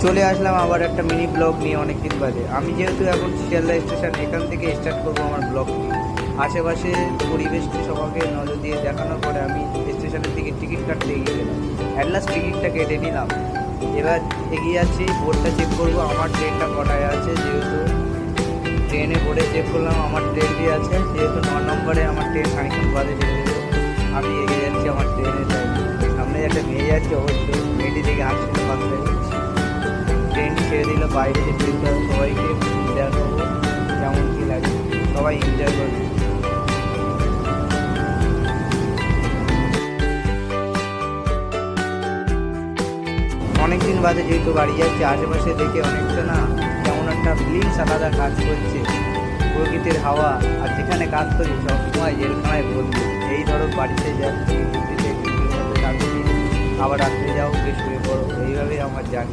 চলে আসলাম আবার একটা মিনি ব্লগ নিয়ে অনেক দিন বাদে। আমি যেহেতু এখন শিয়ালদা স্টেশন, এখান থেকে স্টার্ট করবো আমার ব্লগটি। আশেপাশে পরিবেশটি সবাইকে নজর দিয়ে দেখানোর পরে আমি স্টেশনের দিকে টিকিট কাটতে এগিয়ে গেলাম। অ্যাট লাস্ট টিকিটটা কেটে নিলাম। এবার এগিয়ে যাচ্ছি, বোর্ডটা চেক করবো আমার ট্রেনটা কটায় আছে। যেহেতু ট্রেনে বোর্ডে চেক করলাম আমার ট্রেনটি আছে, যেহেতু 9 নম্বরে আমার ট্রেন খানিক্ষণ বাদে ছেড়ে দেবে। আমি এগিয়ে যাচ্ছি আমার ট্রেনের টাইম। সামনে একটা মেয়ে যাচ্ছে, অবশ্যই মেয়েটি থেকে হাসছিল পাশে। ট্রেনটি ছেড়ে দিল, বাইরে যে ট্রেনটা সবাইকে দেখাবো কেমন কী লাগে, সবাই এনজয় করবে। অনেকদিন বাদে যেহেতু বাড়ি যাচ্ছি, আশেপাশে দেখে অনেকটা না কেমন একটা ফিলিংস আলাদা কাজ করছে। প্রকৃতির হাওয়া, আর যেখানে কাজ করি সবসময় জেলখানায় বলছি এই ধরো বাড়িতে যাচ্ছি, আবার রাত্রে যাও, শুয়ে পড়ো, এইভাবেই আমার জার্নি।